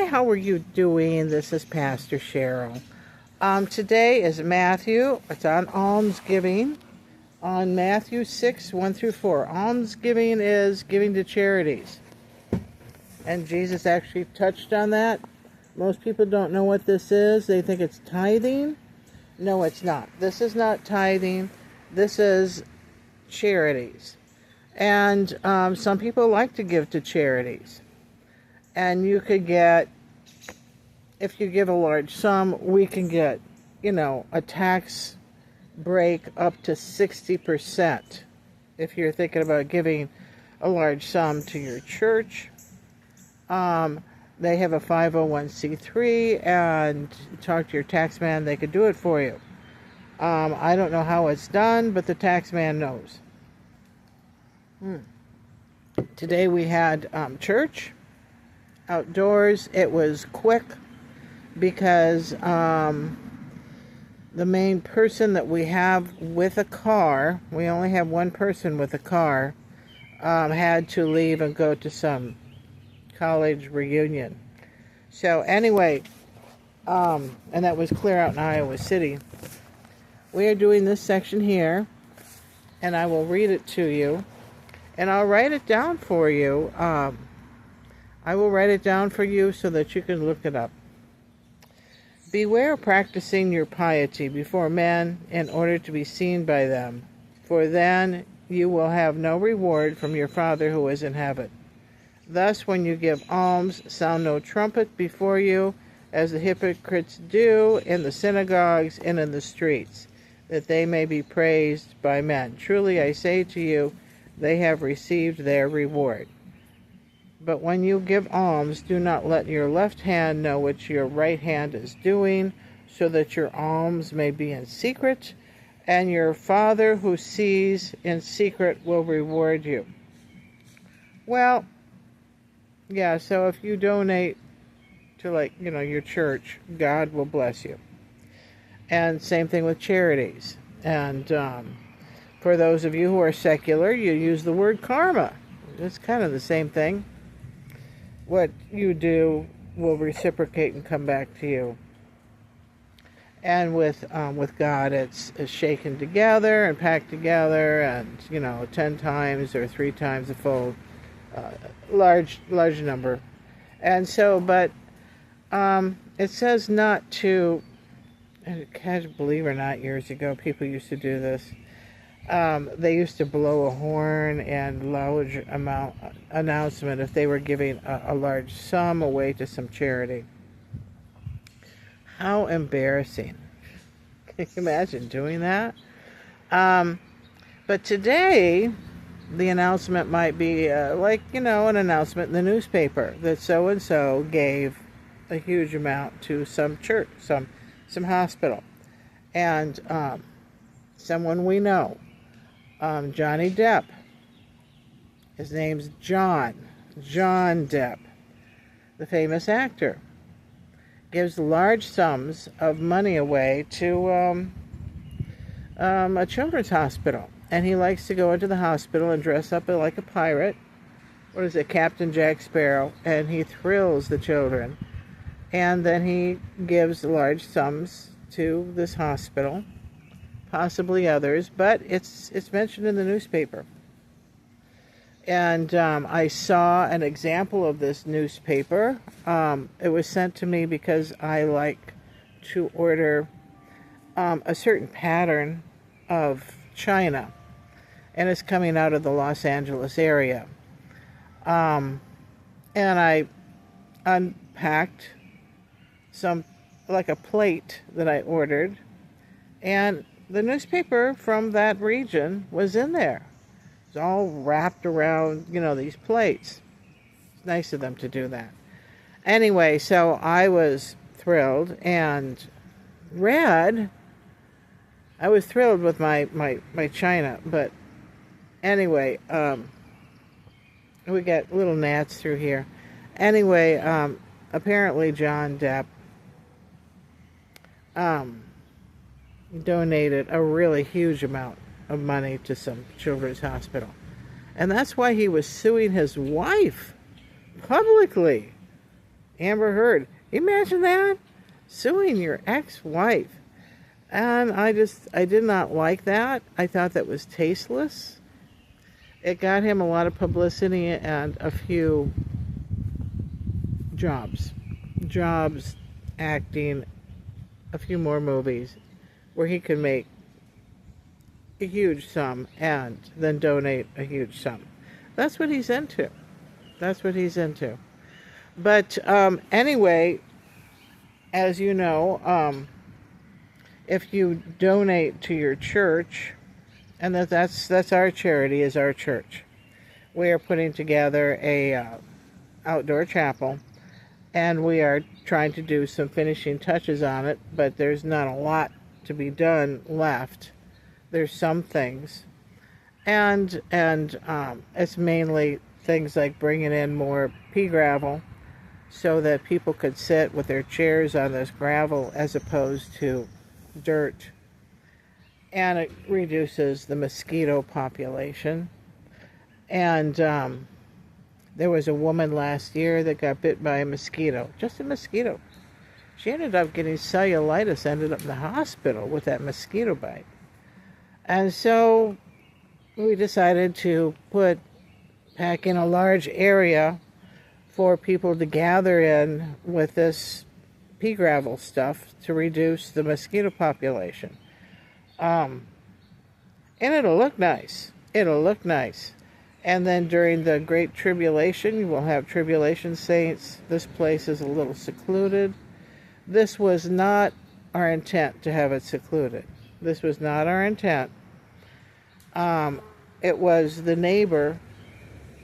Hi, how are you doing? This is Pastor Cheryl. Today is Matthew. It's on almsgiving. On Matthew 6, 1 through 4. Almsgiving is giving to charities. And Jesus actually touched on that. Most people don't know what this is. They think it's tithing. No, it's not. This is not tithing. This is charities. And some people like to give to charities. And you could get, if you give a large sum, we can get, a tax break up to 60% if you're thinking about giving a large sum to your church. They have a 501c3, and talk to your tax man, they could do it for you. I don't know how it's done, but the tax man knows. Today we had church outdoors. It was quick because the main person that we have with a car, we only have one person with a car, had to leave and go to some college reunion. So anyway, and that was clear out in Iowa City. We are doing this section here, and I will read it to you, and I'll write it down for you. I will write it down for you so that you can look it up. Beware of practicing your piety before men in order to be seen by them, for then you will have no reward from your Father who is in heaven. Thus, when you give alms, sound no trumpet before you, as the hypocrites do in the synagogues and in the streets, that they may be praised by men. Truly, I say to you, they have received their reward. But when you give alms, do not let your left hand know what your right hand is doing, so that your alms may be in secret, and your Father who sees in secret will reward you. Well, yeah, so if you donate to, your church, God will bless you. And same thing with charities. And for those of you who are secular, you use the word karma. It's kind of the same thing. What you do will reciprocate and come back to you. And with God, it's shaken together and packed together, and 10 times or 3 times the fold, large number. And so, but it says not to. Can you believe it or not? Years ago, people used to do this. They used to blow a horn and loud announcement if they were giving a large sum away to some charity. How embarrassing. Can you imagine doing that? But today, the announcement might be an announcement in the newspaper that so-and-so gave a huge amount to some church, some hospital. And someone we know, Johnny Depp. His name's John Depp, the famous actor, gives large sums of money away to a children's hospital. And he likes to go into the hospital and dress up like a pirate. What is it, Captain Jack Sparrow? And he thrills the children. And then he gives large sums to this hospital, possibly others, but it's mentioned in the newspaper. And I saw an example of this newspaper. It was sent to me because I like to order a certain pattern of china, and it's coming out of the Los Angeles area. And I unpacked a plate that I ordered, and the newspaper from that region was in there. It's all wrapped around, these plates. It's nice of them to do that. Anyway, so I was thrilled and I was thrilled with my china, but anyway, we got little gnats through here. Anyway, apparently John Depp donated a really huge amount of money to some children's hospital. And that's why he was suing his wife publicly. Amber Heard. Imagine that? Suing your ex-wife. And I did not like that. I thought that was tasteless. It got him a lot of publicity and a few jobs, acting, a few more movies where he could make a huge sum and then donate a huge sum. That's what he's into. That's what he's into. But anyway, as you know, if you donate to your church, and that's our charity, is our church. We are putting together a outdoor chapel, and we are trying to do some finishing touches on it, but there's not a lot to be done left. There's some things, and it's mainly things like bringing in more pea gravel so that people could sit with their chairs on this gravel as opposed to dirt, and it reduces the mosquito population. And there was a woman last year that got bit by a mosquito, just a mosquito. She ended up getting cellulitis, ended up in the hospital with that mosquito bite. And so we decided to pack in a large area for people to gather in with this pea gravel stuff to reduce the mosquito population. And it'll look nice. It'll look nice. And then during the Great Tribulation, you will have tribulation saints. This place is a little secluded. This was not our intent to have it secluded. This was not our intent. It was the neighbor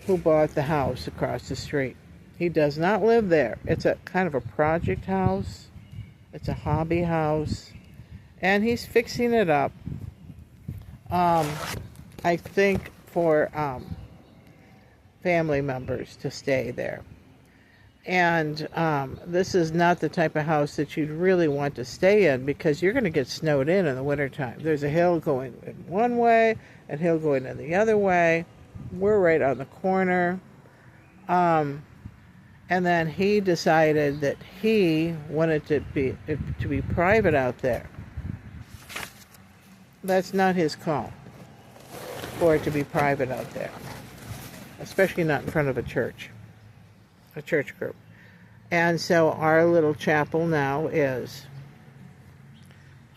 who bought the house across the street. He does not live there. It's a kind of a project house. It's a hobby house. And he's fixing it up, I think, for family members to stay there. And this is not the type of house that you'd really want to stay in, because you're going to get snowed in the wintertime. There's a hill going in one way, and hill going in the other way. We're right on the corner. And then he decided that he wanted it to be private out there. That's not his call for it to be private out there, especially not in front of a church group. And so our little chapel now is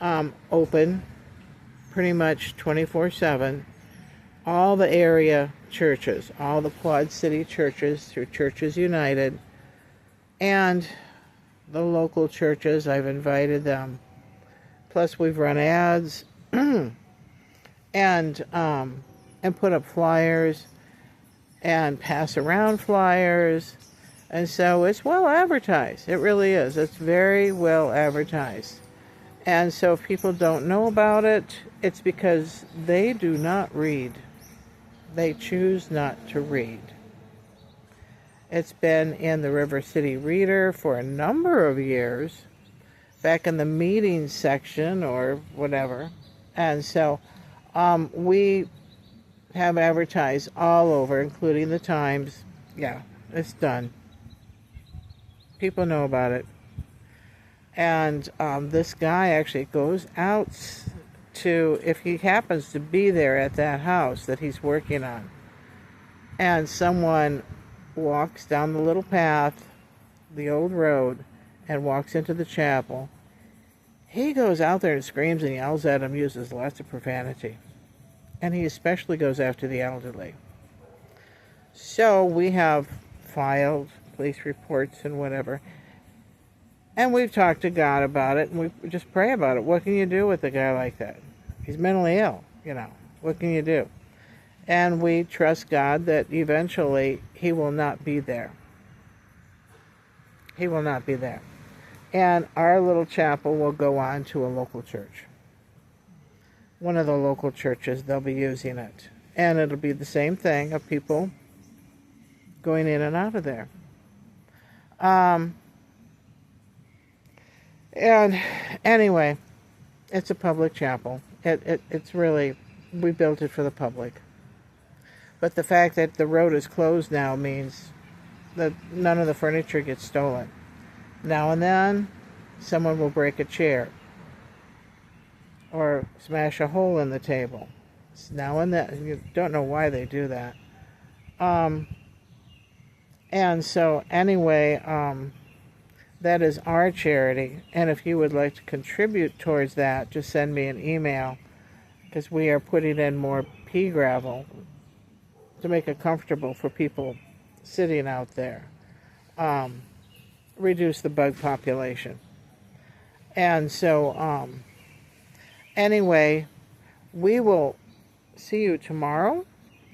open pretty much 24/7. All the area churches, all the Quad City churches through Churches United, and the local churches, I've invited them. Plus we've run ads and put up flyers and pass around flyers. And so it's well advertised. It really is. It's very well advertised. And so if people don't know about it, it's because they do not read. They choose not to read. It's been in the River City Reader for a number of years, back in the meetings section or whatever. And so we have advertised all over, including the Times. Yeah, it's done. People know about it. And this guy actually goes out to, if he happens to be there at that house that he's working on, and someone walks down the little path, the old road, and walks into the chapel, he goes out there and screams and yells at him, uses lots of profanity. And he especially goes after the elderly. So we have filed police reports and whatever. And we've talked to God about it, and we just pray about it. What can you do with a guy like that? He's mentally ill, you know. What can you do? And we trust God that eventually he will not be there. He will not be there. And our little chapel will go on to a local church. One of the local churches, they'll be using it. And it'll be the same thing of people going in and out of there. And anyway, it's a public chapel. It's really, we built it for the public. But the fact that the road is closed now means that none of the furniture gets stolen. Now and then, someone will break a chair or smash a hole in the table. Now and then, you don't know why they do that. And so anyway, that is our charity. And if you would like to contribute towards that, just send me an email, because we are putting in more pea gravel to make it comfortable for people sitting out there. Reduce the bug population. And so, anyway, we will see you tomorrow.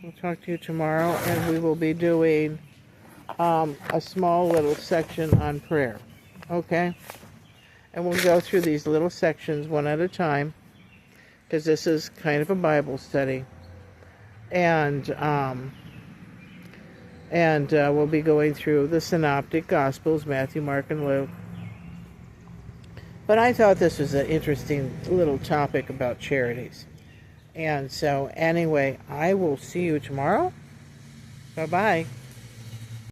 We'll talk to you tomorrow, and we will be doing a small little section on prayer. Okay? And we'll go through these little sections one at a time, because this is kind of a Bible study. And we'll be going through the Synoptic Gospels, Matthew, Mark, and Luke. But I thought this was an interesting little topic about charities. And so, anyway, I will see you tomorrow. Bye-bye.